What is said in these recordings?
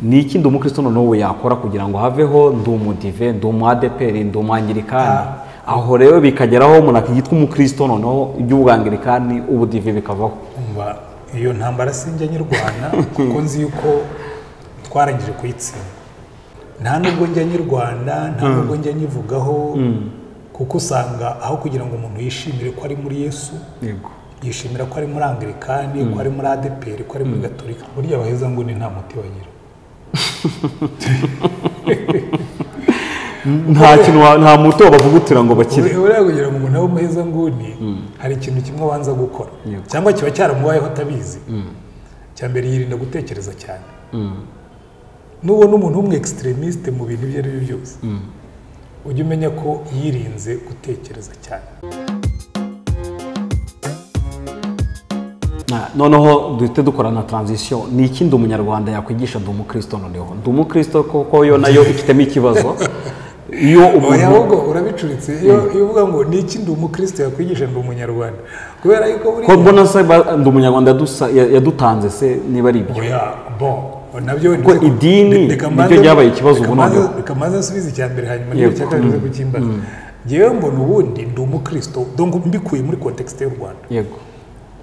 ni iki ndi umukristo noneho yakora kugira ngo haveho ndi umudive ndi umuadeperi ndi umwangirikani aho rero bikageraho umuntu akitwa umukristo noneho iby'ubwangirikani ubudive bikavaho. umva iyo ntambara sinjya nyirwana kuko nzi yuko twarangije kuyitsinda. nta nubwo njya nyirwana nta nubwo njya nyivugaho kuko usanga aho kugira ngo umuntu yishimire ko ari muri Yesu yishimira ko ari muri Anglikani ko ari muri ADPR ko ari muri Gatolika. Burya abaheza nguni nta muti bagira. nta kintu nta muti babavugutira ngo bakire. Ureba kugira ngo umuntu abe umuheza nguni hari ikintu kimwe abanza gukora cyangwa kiba cyaramubayeho atabizi. Cyambere yirinda gutekereza cyane. Nubona umuntu w'umwe extremiste mu bintu ibyo ari byo byose ujye umenya ko yirinze gutekereza cyane. noneho duhite dukora na transition. ni iki ndi umunyarwanda yakwigisha ndi umukristo noneho ndi umukristo koko yo nayo ifitemo ikibazo iyo umuntu ahubwo urabicuritse iyo uvuga ngo ni iki ndi umukristo yakwigisha ndi umunyarwanda kubera yuko buri ko mbona se ndi umunyarwanda yadutanze se niba ari ibyo nabyo ko idini nibyo ryabaye ikibazo ubu noneho. Reka maze nsubize icyambere hanyuma niyo cyakaje kukimbaza. Ngewe mbona ubundi ndi umukristo donc mbikuye muri context y'u Rwanda. Yego.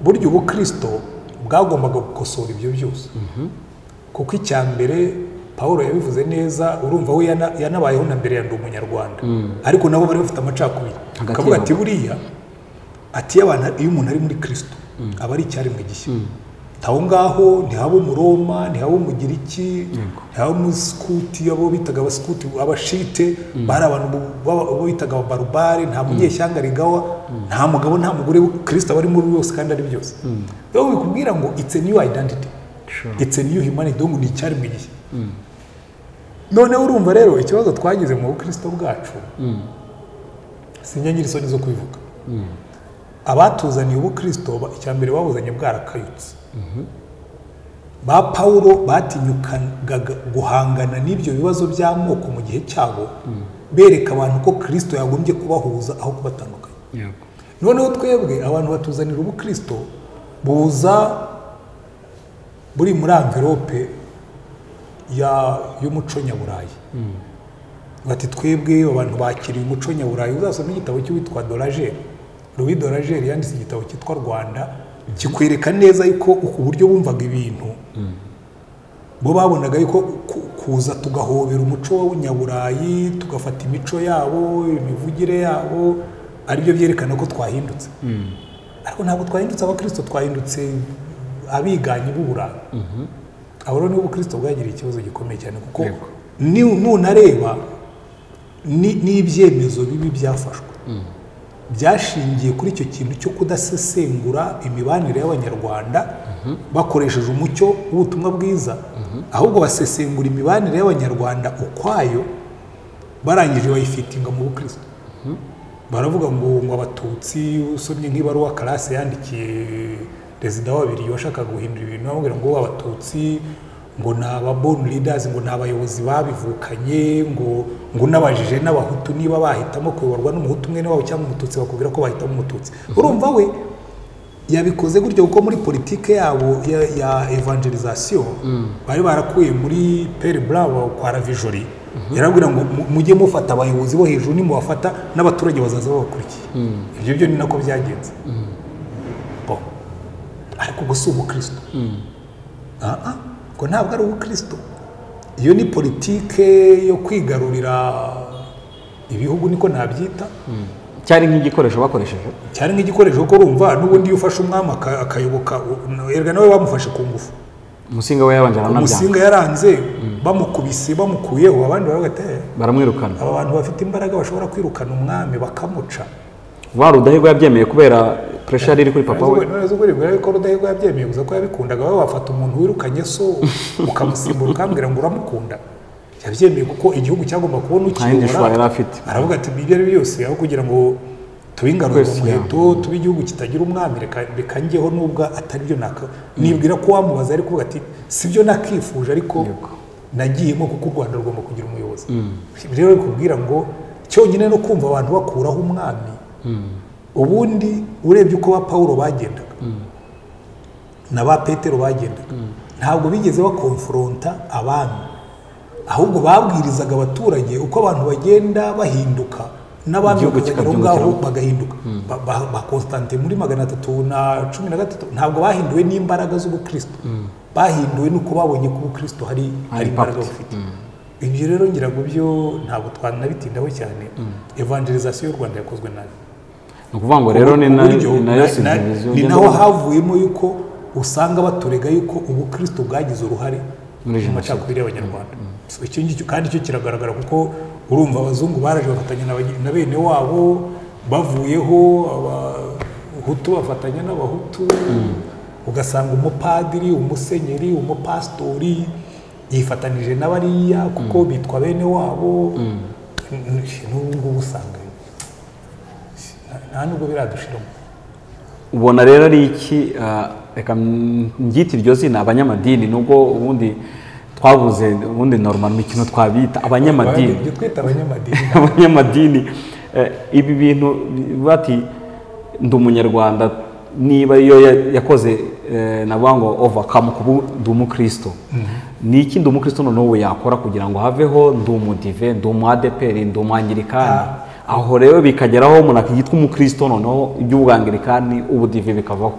Buryo ubukristo bwagombaga gukosora ibyo byose. Kuko icyambere Paulo yabivuze neza urumva we yanabayeho na mbere ya ndi umunyarwanda. Ariko nabo bari bafite amacakubiri. Akavuga ati buriya ati abantu iyo umuntu ari muri Kristo aba ari icyarimwe gishya. Taho ngaho ntihaba umuroma ntihaba umugiriki ntihaba umuskuti abo bitaga abaskuti abashite bari abantu bo bitaga abarubare nta munyeshyanga rigawa nta mugabo nta mugore Kristo bari muri byose kandi ari byose. Rero bikubwira ngo it's a new identity it's a new humanity donc ni cyarimwe gishya. None urumva rero ikibazo twagize mu Kristo bwacu sinyangira isoni zo kubivuga. Abatuzaniye ubukristo icyambere babuzanye bwarakayutse. Ba Paulo batinyukaga guhangana n'ibyo bibazo by'amoko mu gihe cyabo bereka abantu ko Kristo yagombye kubahuza aho kubatandukanya. Noneho twebwe abantu batuzanira ubukristo buza buri muri envelope y'umuco nyaburayi. Bati twebwe abantu bakiriye umuco nyaburayi. Uzasoma igitabo cy'uwitwa Doragere Louis Doragere yanditse igitabo cyitwa Rwanda kikwereka neza yuko uburyo bumvaga ibintu bo babonaga yuko kuza tugahobera umuco w'Abanyaburayi tugafata imico yabo imivugire yabo ari byo byerekana ko twahindutse. Ariko ntabwo twahindutse abakristo twahindutse abiganyi b'Uburayi. Abo rero ubukristo bwagiriye ikibazo gikomeye cyane kuko nunareba n'ibyemezo bibi byafashwe byashingiye kuri icyo kintu cyo kudasesengura imibanire y'Abanyarwanda bakoresheje umucyo w'ubutumwa bwiza ahubwo basesengura imibanire y'Abanyarwanda ukwayo barangije bayifitinga mu bukristo. Baravuga ngo abatutsi usomye nk'ibaruwa Karase yandikiye perezida w'abiri washakaga guhindura ibintu bamubwira ngo abatutsi ngo naba born leaders ngo nabayobozi babivukanye ngo nabajije n'abahutu niba bahitamo kuyoborwa n'umuhutu mwene wabo cyangwa umututsi bakubwira ko bahitamo umututsi. Urumva we yabikoze gutyo kuko muri politike yabo ya evangelisation bari barakuye muri Père Bravo kwa Ravijori yarabwira ngo mujye mufata abayobozi bo hejuru ni mubafata n'abaturage bazaza babakurikiye. Ibyo byo ni nako byagenze. Ariko gusa ubukristo ko ntabwo ari ubukristo. Iyo ni politike yo kwigarurira ibihugu niko nabyita. Cyari nk'igikoresho bakoresheje. Cyari nk'igikoresho ko urumva n'ubundi ufashe umwami akayoboka erga nawe bamufashe ku ngufu. Umusinga we yabanje aranabyanga. Umusinga yaranze bamukubise bamukuyeho abandi baragate baramwirukana. Aba bantu bafite imbaraga bashobora kwirukana umwami bakamuca. Rudahigwa yabyemeye kubera pressure iri kuri papa we. None zo kuri ko Rudahigwa yabyemeye gusa ko yabikundaga we wafata umuntu wirukanye so ukamusimbura ukambwira ngo uramukunda. Yabyemeye kuko igihugu cyagomba kubona ukiyobora. Aravuga ati ibyo ari byose aho kugira ngo tubingarure mu muheto tubi igihugu kitagira umwami reka njyeho nubwo atari byo nibwira ko wamubaza ari kuvuga ati sibyo nakifuje ariko nagiyemo kuko u Rwanda rugomba kugira umuyobozi. Rero kubwira ngo cyonyine no kumva abantu bakuraho umwami ubundi urebye uko ba Paulo bagendaga na ba Petero bagendaga ntabwo bigeze bakonfronta abami, ahubwo babwirizaga abaturage uko abantu bagenda bahinduka n'abami bakagera ngaho bagahinduka. ba Constantine muri 313 ntabwo bahinduwe n'imbaraga z'ubukristo, bahinduwe nuko babonye ko ubukristo hari imbaraga bufite. Ibyo rero ngira ngo byo ntabwo twanabitindaho cyane. Evangelization y'u Rwanda yakozwe nabi, ni ukuvuga ngo rero ni naho havuyemo yuko usanga baturega yuko ubukristo bwagize uruhare mu macakubiri y'abanyarwanda. Icyo ngicyo kandi cyo kiragaragara kuko urumva abazungu baraje bafatanya na bene wabo, bavuyeho abahutu bafatanya n'abahutu, ugasanga umupadiri, umusenyeri, umupastori yifatanije n'abariya kuko bitwa bene wabo. N'ubu usanga nta nubwo biradushiramo. Ubona rero ari iki, reka mbyita iryo zina abanyamadini, nubwo ubundi twabuze ubundi normal mu kintu twabita abanyamadini. Ibyo twita abanyamadini. Abanyamadini ibi bintu bati ndi umunyarwanda, niba iyo yakoze navuga ngo overcome kubu ndi umukristo, ni iki ndi umukristo noneho yakora kugira ngo haveho ndi umudive, ndi umu-ADPR, ndi umu-anglikani? Aho rero bikageraho umuntu akitwa umukristo noneho iby'ubwanglikani ubudive bikavaho.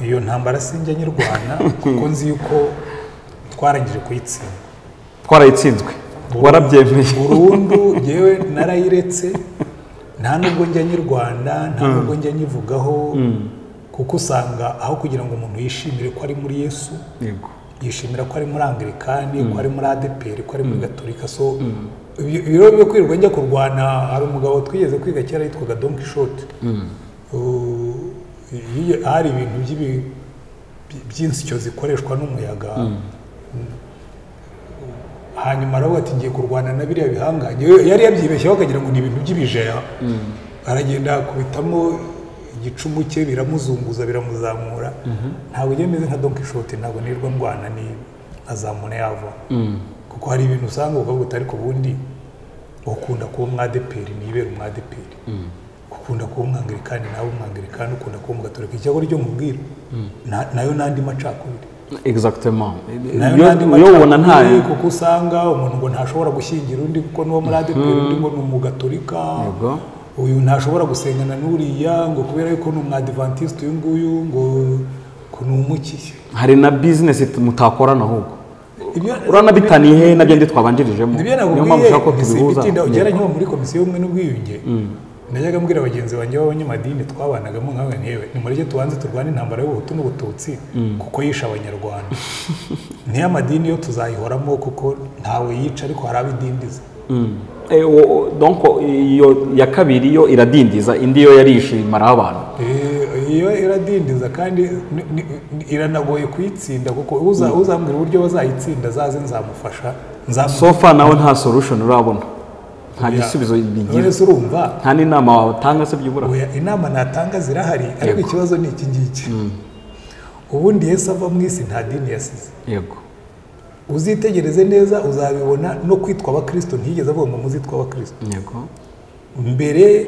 Iyo ntambara sinjya nyirwana kuko nzi yuko twarangije kuyitsinda. Twarayitsinzwe, warabyemeye burundu. Yewe narayiretse, nta nubwo njya nyirwanda, nta nubwo njya nyivugaho, kuko usanga aho kugira ngo umuntu yishimire ko ari muri Yesu, yishimira ko ari muri Anglikani, ko ari muri ADPR, ko ari muri Gatolika. So ibiro byo kwirirwa njya kurwana, hari umugabo twigeze kwiga kera yitwaga Don Quixote. Hari ibintu by'insyo zikoreshwa n'umuyaga, hanyuma aravuga ati ngiye kurwana na biriya bihangange. Yari yabyibeshyeho akagira ngo ni ibintu by'ibijeya, aragenda akubitamo igicumu cye, biramuzunguza biramuzamura. Ntabwo njye meze nka Don Quixote, ntabwo nirwa ndwana ni azamune yava, kuko hari ibintu usanga ukavuga utari ku bundi ukunda kuba umwa-ADPR nibera umwa-ADPR, ukunda kuba umwanglikani nawe umwanglikani, ukunda kuba umugatolika. Icyo ryo mubwira nayo nandi macakubiri. Exactement. Yo ubona ntaye, kuko usanga umuntu ngo ntashobora gushyingira undi kuko n'uwo muri ADPR, undi ngo ni umugatolika, uyu ntashobora gusengana n'uriya ngo kubera yuko ni umwadventiste, uyu nguyu ngo ni umukiye. Hari na business mutakorana ahubwo urana bitaniye he nabyo ndi twabanjirijemo. Niyo mpamvu ushaka ko tubihuza. Ugera nko muri komisiyo y'ubumwe n'ubwiyunge, najyaga mbwira abagenzi banjye b'abanyamadini twabanagamo nkawe ntewe, nimureke tubanze turwane intambara y'ubuhutu n'ubututsi kuko yisha abanyarwanda. Niyo amadini yo tuzayihoramo kuko ntawe yica, ariko hari abidindiza. Donc iyo ya kabiri yo iradindiza, indi yo yarishimara abantu. Iyo iradindiza kandi iranagoye kuyitsinda, kuko uzambwira uburyo bazayitsinda zaze nzamufasha. Sofa nawe nta solution urabona, nta gisubizo bigira. Wese urumva nta n'inama watanga se byibura. Inama natanga zirahari, ariko ikibazo ni iki ngiki. Ubundi Yesu ava mu isi nta dini yasize. Yego, uzitegereze neza uzabibona. No kwitwa abakristo ntiyigeze avuga ngo muzitwa abakristo. Yego, mbere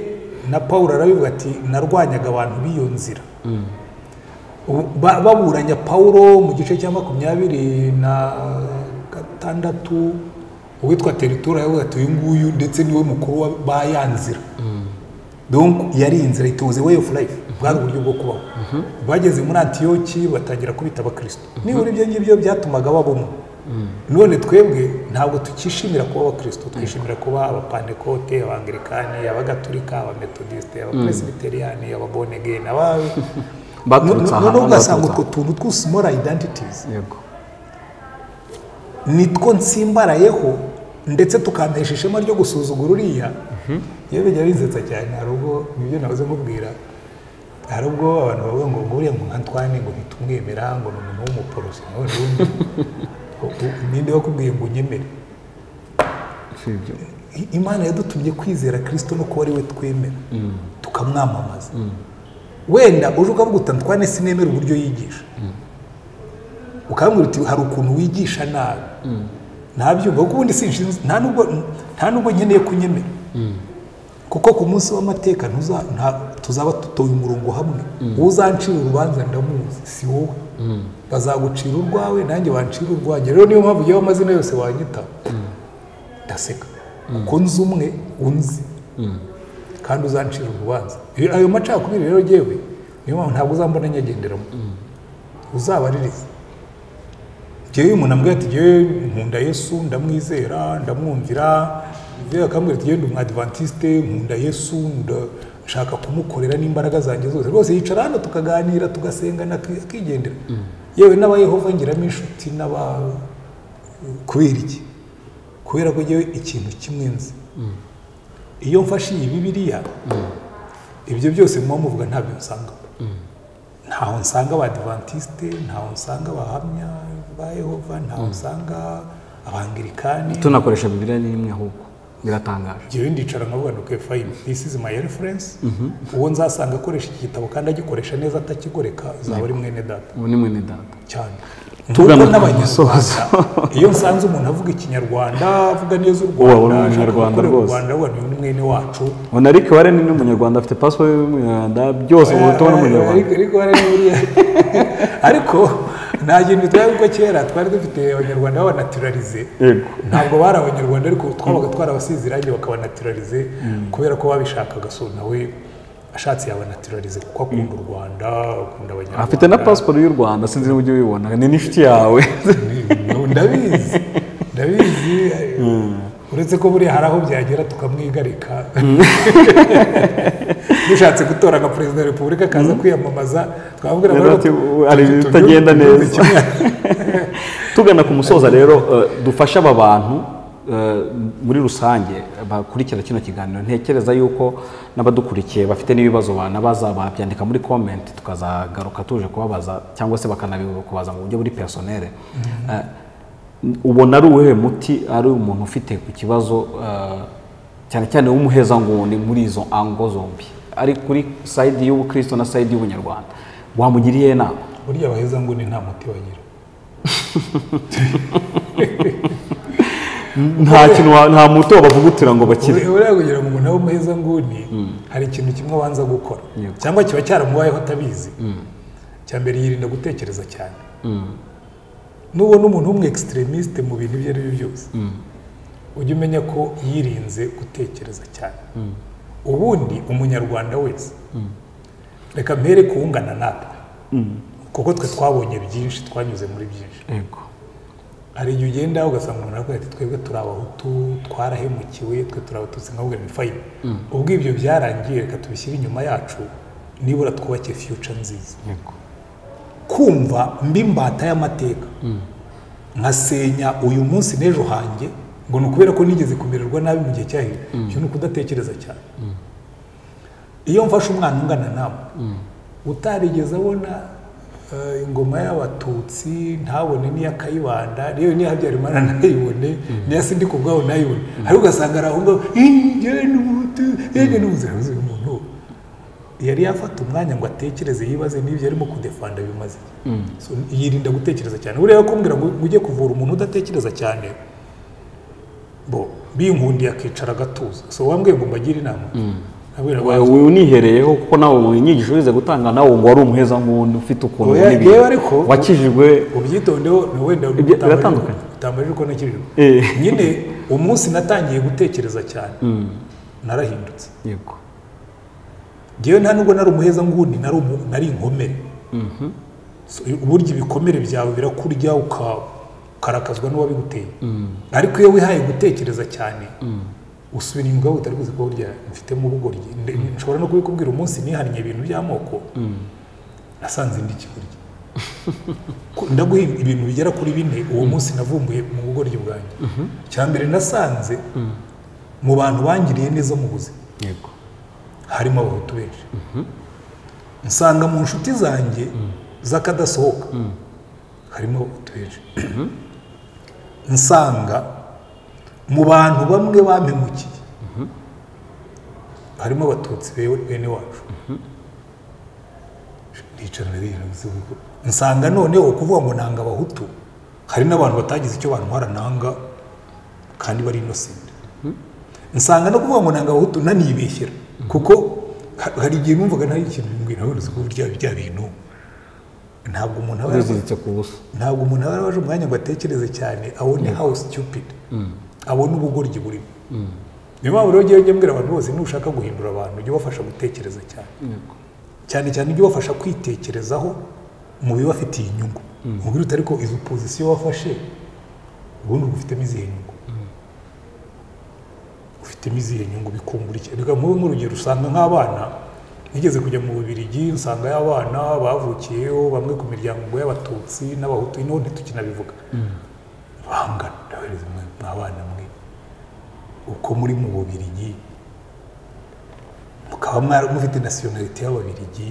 na Paulo arabivuga ati narwanyaga abantu b'iyo nzira. Baburanya Paulo mu gice cya 26 uwitwa Teritura yavuga ati uyu nguyu ndetse niwe mukuru bayanzira. Donc yari inzira, it was a way of life, bwari uburyo bwo kubaho. Bageze muri Antioki batangira kubita abakristo. Niba ibyo ngibyo byatumaga babamo. None twebwe ntabwo tukishimira kuba abakristo, twishimira kuba abapantekote, abanglikani, abagatolika, abametodiste, abapresbyteriani, ababonegeni, baturutse ahantu. None ugasanga utwo tuntu tw'small identities. Yego, nitwo nsimbarayeho, ndetse tukampesha ishema ryo gusuzugura uriya. Yewe bijya bizetsa cyane. Hari ubwo nibyo nabuze mubwira, hari ubwo abantu bavuga ngo nguriya ngo Antoine ngo ntitumwemera, ngo ni umuntu w'umuporosi. Ninde wakubwiye ngo unyemere? Imana yadutumye kwizera Kristo no kuba ari we twemera, tukamwamamaza. Wenda uje ukavuga uti Antoine sinemera uburyo yigisha, ukambwira uti hari ukuntu wigisha nabi, ntabyumva kuko ubundi sinshinze, nta nubwo nkeneye kunyemera, kuko ku munsi w'amateka tuzaba dutoye umurongo hamwe, uzancira urubanza ndamuzi si wowe, bazagucira urwawe nanjye wancira urwanjye. Rero niyo mpamvu yewe amazina yose wanyita ndaseka, kuko nzi umwe unzi kandi uzancira urubanza. Ayo macakubiri rero yewe niyo mpamvu ntabwo uzambona nyagenderamo, uzabaririza. Jewe umuntu ambwira ati jewe nkunda Yesu, ndamwizera, ndamwumvira, Vya akambwira ati genda umwadventiste, nkunda Yesu, ndashaka kumukorera n'imbaraga zanjye zose. Rwose yicara hano tukaganira tugasengana akigendera. Yewe n'abayehova ngiramo inshuti kubera iki? Kubera ko jewe ikintu kimwe nzi. Iyo mfashe iyi Bibiliya, ibyo byose muba muvuga ntabyo nsanga. Ntaho nsanga abadventiste, ntaho nsanga abahamya ba Yehova, ntaho nsanga abangirikani. Tunakoresha Bibiliya n'imwe ahubwo biratangaje. Jewe ndicara nkavuga nuke fine, this is my reference. Uwo nzasanga akoresha iki gitabo kandi agikoresha neza atakigoreka zaba ari mwene data. Ubu ni mwene data cyane. Tugana n'abanyasozo. Iyo nsanze umuntu avuga ikinyarwanda, avuga neza u Rwanda, umunyarwanda rwose. Rwanda ni mwene wacu. Ona Rick Warren ni umunyarwanda, afite passport y'umunyarwanda, byose ubuto n'umunyarwanda. Rick Warren buriya. Ariko nta kintu twari kera twari dufite abanyarwanda b'abanaturalize. Ntabwo bari abanyarwanda ariko twabaga twarabasize irangi bakabanaturalize kubera ko babishakaga. So nawe ashatse yabanaturalize kuko akunda u Rwanda, akunda abanyarwanda. Afite na passport y'u Rwanda, sinzi n'uburyo ubibona, ni n'inshuti yawe. Ndabizi uretse ko buriya hari aho byagera tukamwigarika. Dushatse gutora nka perezida wa repubulika akaza kwiyamamaza, twabwira ati ari bitagenda neza. Tugana ku musoza rero, dufasha aba bantu muri rusange bakurikira kino kiganiro. Ntekereza yuko n'abadukurikiye bafite n'ibibazo banabaza babyandika muri comment, tukazagaruka tuje kubabaza cyangwa se bakanabibaza mu buryo buri personnel. Ubona ari uwuhe muti ari umuntu ufite ku kibazo cyane cyane w'umuheza nguni muri izo ango zombi, ari kuri side y'ubukristo na side y'ubunyarwanda, wamugiriye inama? Buriya abaheza nguni nta muti bagira. Nta muti wabavugutira ngo bakire. Buriya kugira ngo umuntu abe umuheza nguni hari ikintu kimwe abanza gukora, cyangwa kiba cyaramubayeho atabizi. Cya mbere yirinda gutekereza cyane. Nubona umuntu w'umu extremiste mu bintu ibyo ari byo byose, ujye umenya ko yirinze gutekereza cyane. Ubundi umunyarwanda wese, reka mpere kuwungana natwe, kuko twe twabonye byinshi, twanyuze muri byinshi. Hari igihe ugenda ugasanga umuntu aravuga ati twebwe turi abahutu, twarahemukiwe, twe turi abatutsi, nkavuga ni fine. Ubwo ibyo byarangiye, reka tubishyire inyuma yacu, nibura twubake future nziza. Kumva mbimbata y'amateka nkasenya uyu munsi n'ejo hanjye ngo nukubera ko nigeze kumererwa nabi mu gihe cyahise, cyo no kudatekereza cyane. Iyo mfashe umwana ungana nawe utarigeze abona ingoma y'abatutsi, ntabone niya Kayibanda, rero niya Habyarimana ntayibone, niya Sindi kubwaho ntayibone, ariko ugasanga arahunga umuntu yari yafata umwanya ngo atekereze, yibaze n'ibyo arimo kudefanda bimaze. So yirinda gutekereza cyane. Buriya kumbwira ngo ujye kuvura umuntu udatekereza cyane, bo binkundiye akicara agatuza. So wambwiye ngo mbagire inama. Wewe unihereyeho kuko nawe mu nyigisho urize gutanga nawe ngo wari umuheza nk'undi ufite ukuntu wakijijwe. Ubyitondeho wenda biratandukanye. Utambaje uko nakijijwe. Nyine umunsi natangiye gutekereza cyane narahindutse. Yego. Ngewe nta nubwo nari umuheza nguni, nari inkomere. Uburyo ibikomere byawe birakurya ukarakazwa n'uwabiguteye. Ariko iyo wihaye gutekereza cyane, usubira inyuma utari kuzi ko burya mfite mu bugoryi. Nshobora no kubikubwira umunsi nihannye ibintu by'amoko, nasanze ndi kikurya. Ndaguha ibintu bigera kuri 4 uwo munsi navumbuye mu bugoryi bwanjye. Cyambere nasanze mu bantu bangiriye neza mu buzima. Yego. Harimo abahutu benshi. Nsanga mu nshuti zanjye zakadasohoka harimo abahutu benshi. Nsanga mu bantu bamwe bampemukiye harimo abatutsi bene wacu. Nicara nsanga noneho kuvuga ngo nanga abahutu, hari n'abantu batagize icyo bantwara nanga kandi bari innocent. nsanga no kuvuga ngo nanga abahutu nanibeshyera kuko hari igihe numvaga nta ikintu mbwira abayobozi ko bya bintu ntabwo umuntu aba yaziritse ku busa, ntabwo umuntu aba yaraje umwanya ngo atekereze cyane abone how stupid abone ubugoryi burimo. niyo mpamvu rero njye mbwira abantu bose nushaka guhindura abantu ujye ubafasha gutekereza cyane cyane cyane ujye ubafasha kwitekerezaho mu bibafitiye inyungu. mubwira utari ko izo pozisiyo wafashe ubundi ufitemo izihe nyungu, ufitemo izihe nyungu bikungurikira. reka mube nk'urugero usanga nk'abana nigeze kujya mu Bubiligi nsanga y'abana bavukiyeho bamwe ku miryango y'abatutsi n'abahutu ino ntitukinabivuga bangana ndabereza mwabana mwe uko muri mu Bubiligi mukaba mufite nationality y'Ababiligi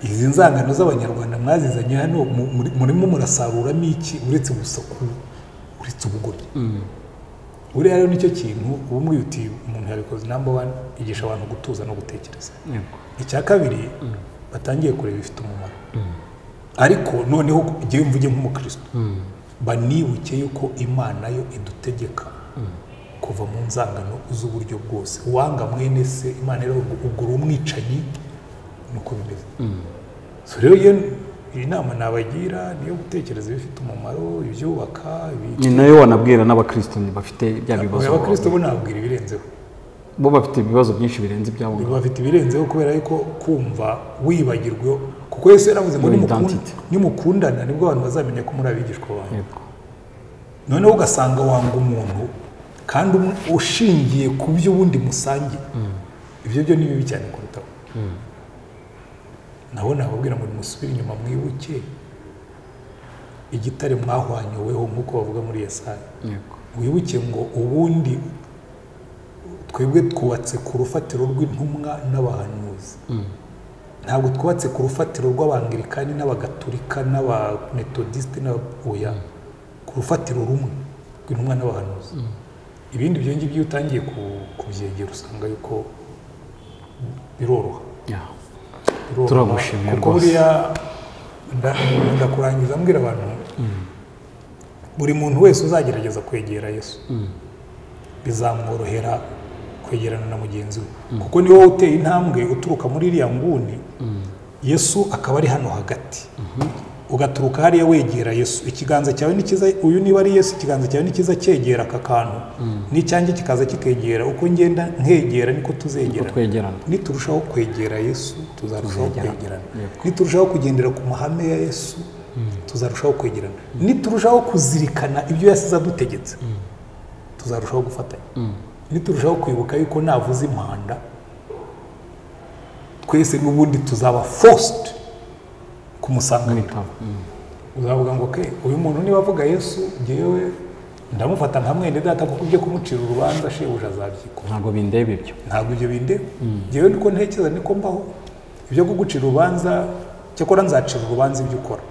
izi nzangano z'Abanyarwanda mwazizanye hano murimo murasaruramo iki uretse gusaku uretse ubugoryi. Uriya rero nicyo kintu ubumwe uti umuntu yabikoze number 1 yigisha abantu gutuza no gutekereza. Icya kabiri batangiye kureba bifite umumaro, ariko noneho igihe mvuge nk'umukristo banibuke yuko Imana yo idutegeka kuva mu nzangano z'uburyo bwose. Uwanga mwene se Imana rero ugura umwicanyi nuko bimeze. So rero iyi nama nabagira niyo gutekereza bifite umumaro, ibyubaka ni nayo wanabwira n'abakristo bafite bya bibazo. Abakristo bo nabwira ibirenzeho, bo bafite ibibazo byinshi birenze ibyabo, bafite ibirenzeho kubera yuko kumva wibagirwe kuko Yesu yaravuze ngo nimukundana nibwo abantu bazamenya ko muri abigishwa bawe. Noneho ugasanga wanga umuntu kandi ushingiye ku byo ubundi musangiye, ibyo byo ni bibi cyane kurutaho. Naho nababwira ngo musubire inyuma mwibuke igitare mwahwanyoweho nk'uko bavuga muri Yesaya. Wibuke ngo ubundi twebwe twubatse ku rufatiro rw'intumwa n'abahanuzi, ntabwo twubatse ku rufatiro rw'abangirikani n'abagatolika n'abametodisite n'aboya, ku rufatiro rumwe rw'intumwa n'abahanuzi. Ibindi byo ngibyo utangiye kubyegera usanga yuko biroroha. Turagushimiye kuko buriya ndakurangiza mbwira abantu buri muntu wese uzagerageza kwegera Yesu bizamworohera kwegerana na mugenzi we, kuko ni wowe uteye intambwe uturuka muri iriya nguni Yesu akaba ari hano hagati, ugaturuka hariya wegera Yesu. Ikiganza cyawe nikiza, uyu niba ari Yesu, ikiganza cyawe nikiza cyegera aka kantu n'icyanjye kikaza kikegera, uko ngenda nkegera niko tuzegerana. Niturushaho kwegera Yesu tuzarushaho kwegerana, niturushaho kugendera ku mahame ya Yesu tuzarushaho kwegerana, niturushaho kuzirikana ibyo yasize adutegetse tuzarushaho gufatanya, niturushaho kwibuka yuko navuze impanda twese n'ubundi tuzaba forced kumusanganira. Uzavuga ngo uyu muntu niba avuga Yesu ngewe ndamufata nka mwene data kuko ujye kumucira urubanza shebuja azabyikora. Ntabwo bindeba ibyo, ntabwo ibyo bindeba. Ngewe niko ntekereza niko mbaho, ibyo kugucira urubanza cyakora nzacira urubanza ibyo ukora.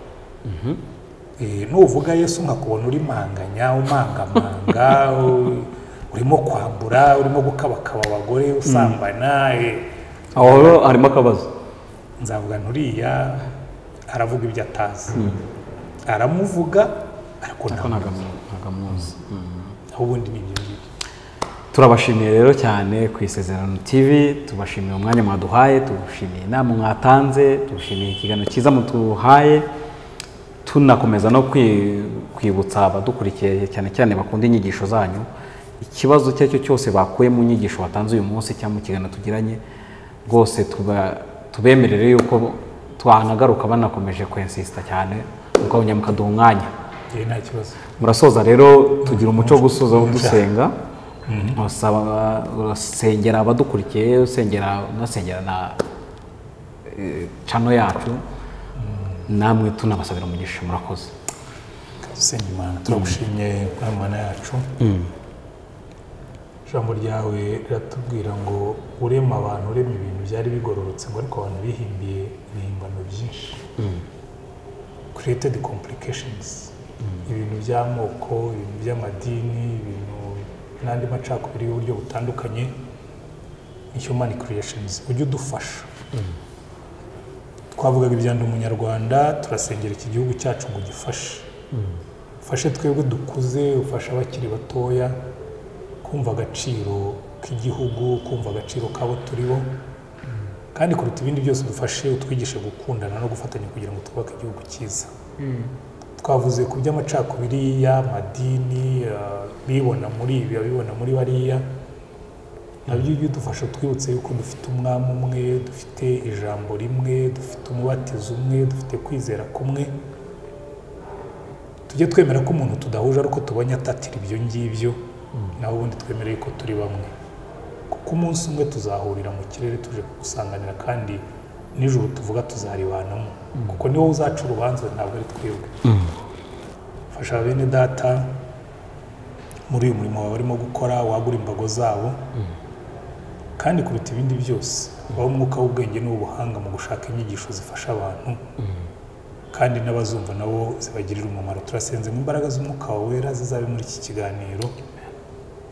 Nuvuga Yesu nkakubona uri manganya umangamanga urimo kwambura, urimo gukabakaba abagore, usambana, aho harimo akabazo. Nzavuga nturiya aravuga ibyo atazi, aramuvuga ariko ntagamuzi. ubundi ni ibyo. Turabashimiye rero cyane ku Isezerano TV, tubashimiye umwanya mwaduhaye, tugushimiye inama mwatanze, tugushimiye ikiganiro cyiza mutuhaye, tunakomeza no kwibutsa abadukurikiye cyane cyane bakunda inyigisho zanyu, ikibazo cyo cyose bakuye mu nyigisho watanze uyu munsi cyangwa mu kiganiro tugiranye, rwose tubemerere yuko twanagaruka banakomeje kwensista cyane mukabonye mukaduha umwanya. Nta kibazo. Murasoza rero tugira umuco wo gusoza dusenga, urasengera abadukurikiye, unasengera na channel yacu, namwe tunabasabira umugisha. Murakoze. Imana turagushimye Mana yacu. Ijambo ryawe riratubwira ngo urema abantu, urema ibintu byari bigororotse, ngo ariko abantu bihimbiye ibihimbano byinshi. Created complications, ibintu by'amoko, ibintu by'amadini, ibintu n'andi macakubiri y'uburyo butandukanye. Human creations, ujye udufasha. Twavugaga ibyanda umunyarwanda, turasengera iki gihugu cyacu ngo gifashe. Ufashe twebwe dukuze, ufasha abakiri batoya kumva agaciro k'igihugu, kumva agaciro kabo turibo, kandi kuruta ibindi byose dufashe utwigishe gukundana no gufatanya kugira ngo twubake igihugu cyiza. Twavuze ku by'amacakubiri y'amadini, bibona muri ibi, bibona muri bariya, nabyo bidufasha twibutse yuko dufite umwami umwe, dufite ijambo rimwe, dufite umubatizo umwe, dufite kwizera kumwe. Tujye twemera ko umuntu tudahuje ari uko tubonye atatira ibyo ngibyo, naho ubundi twemereye ko turi bamwe, kuko umunsi umwe tuzahurira mu kirere tuje gusanganira, kandi nijoro tuvuga tuzaribanamo, kuko niwo uzaca urubanza, ntabwo ari twebwe. Fasha bene data muri uyu murimo baba barimo gukora, wagura imbago zabo, kandi kuruta ibindi byose baho umwuka w'ubwenge n'ubuhanga mu gushaka inyigisho zifasha abantu, kandi n'abazumva nabo zibagirira umumaro. Turasenze mu imbaraga z'umwuka wawe wera zizabe muri iki kiganiro,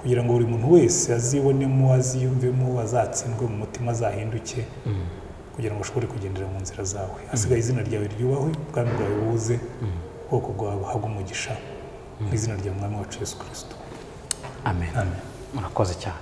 kugira ngo buri muntu wese azibonemo, aziyumvemo, azatsindwe mu mutima, azahinduke, kugira ngo ashobore kugendera mu nzira zawe. Hasigaye izina ryawe ryubahwe, ubwami bwawe buze, ubwoko bwawe buhabwe umugisha, mu izina rya mwami wacu Yesu Kristo. Amen. Murakoze cyane.